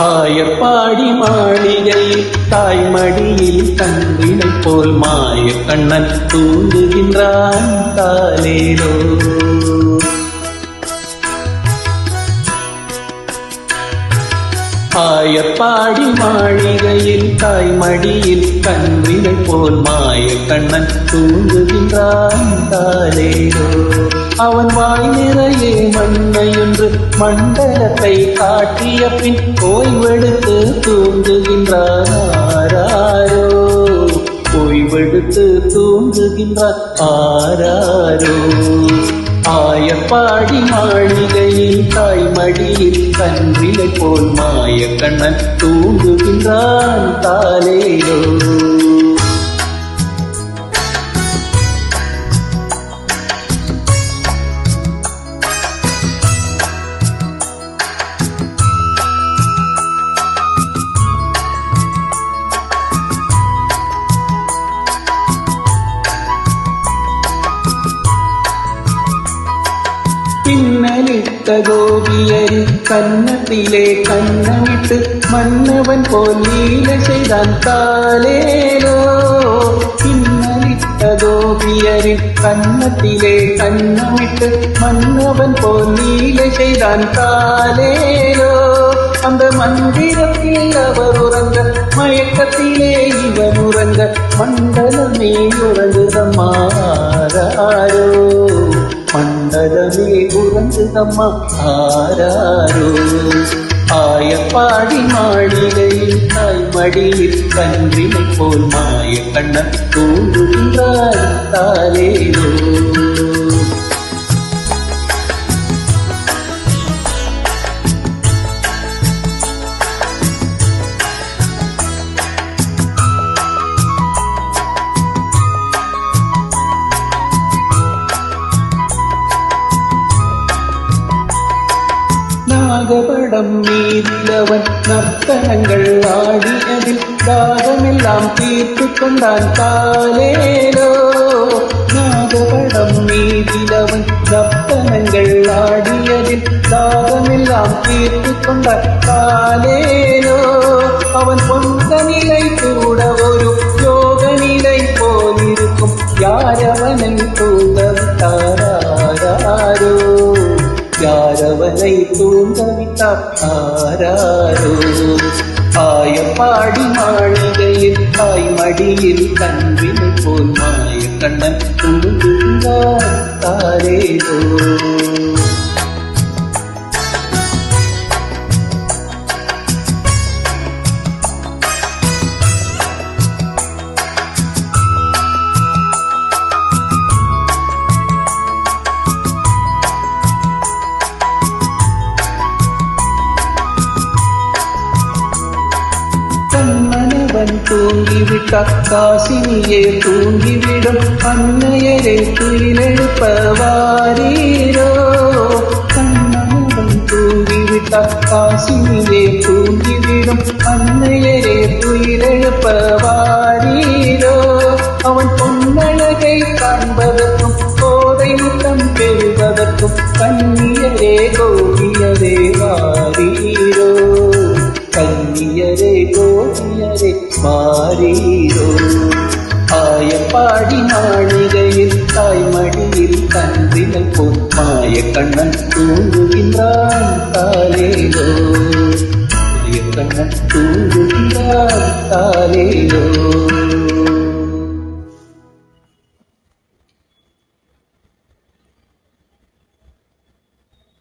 ஆயப்பாடி மாளிகையில் தாய்மடியில் கண்வினை போல் மாய கண்ணன் தூங்குகின்றான் காலேலோ. ஆயப்பாடி மாளிகையில் தாய்மடியில் கண்வினை போல் மாய கண்ணன் தூங்குகின்றான் காலேலோ. அவன் வாய் நிறையே மண்ணையொன்று மண்டலத்தை காட்டிய பின் ஓய்வெடுத்து தூங்குகின்றான் ஆராரோ. ஓய்வெடுத்து தூங்குகின்றான் ஆராரோ. ஆயப்பாடி மாளிகையில் தாய்மடியில் கன்றிலை போல் மாய கண்ணன் தூங்குகின்றான் காலேலோ. பின்னலிட்ட கோபியரின் கன்னத்திலே கண்ணமிட்டு மன்னவன் போல் லீலை செய்தான் காலேலோ. பின்னலிட்ட கோபியரின் கன்னத்திலே கண்ணமிட்டு மன்னவன் போல் லீலை செய்தான் காலேலோ. அந்த மந்திரத்தில் அவர் உறங்க மயக்கத்திலே இவன் உறங்க மண்டலமே உறங்குதம்மாராரோ. மண்டலமே உறங்குதம்மா ஆராரோ. ஆயப்பாடி மாளிகையில் தாய்மடியில் கன்றினை போல் மாய கண்ணன் தூங்குகின்றான் காலேலோ. நாகபடம் மீதிலவன் நர்த்தனங்கள் ஆடியதில் தாகமெல்லாம் தீர்த்து கொண்டான் காலேலோ. நாகபடம் மீதிலவன் நர்த்தனங்கள் ஆடியதில் தாகமெல்லாம் தீர்த்து கொண்டான் காலேலோ. அவன் பொந்த நிலை கூட ஒரு யோக நிலை போலிருக்கும் யாரவனை தூங்கவிட்டாரோ. யாரவனை தூங்கவிட்டார் ஆராரோ. ஆயப்பாடி மாளிகையில் தாய்மடியில் கன்றினை போல் மாய கண்ணன் தூங்குகின்றான் காலேலோ. கண்ணனவன் தூங்கிவிட்டார் காசினியே தூங்கிவிடும் அன்னையரே துயிலெழுப்பவாரீரோ. கண்ணனவன் தூங்கிவிட்டார் காசினியே தூங்கிவிடும் அன்னையரே துயிலெழுப்பவாரீரோ. அவன் பொன்னழகை காண்பதற்கும் கோதை முத்தம் பெறுவதற்கும் கண்ணியரே கோபியரே வாரீரோ. கண்ணியரே கோபியரே வாரீரோ. ஆயப்பாடி மாளிகையில் தாய்மடியில் கன்றினை போல் மாய கண்ணன் தூங்குகின்றான் காலேலோ. மாய கண்ணன் தூங்குகின்றான் காலேலோ.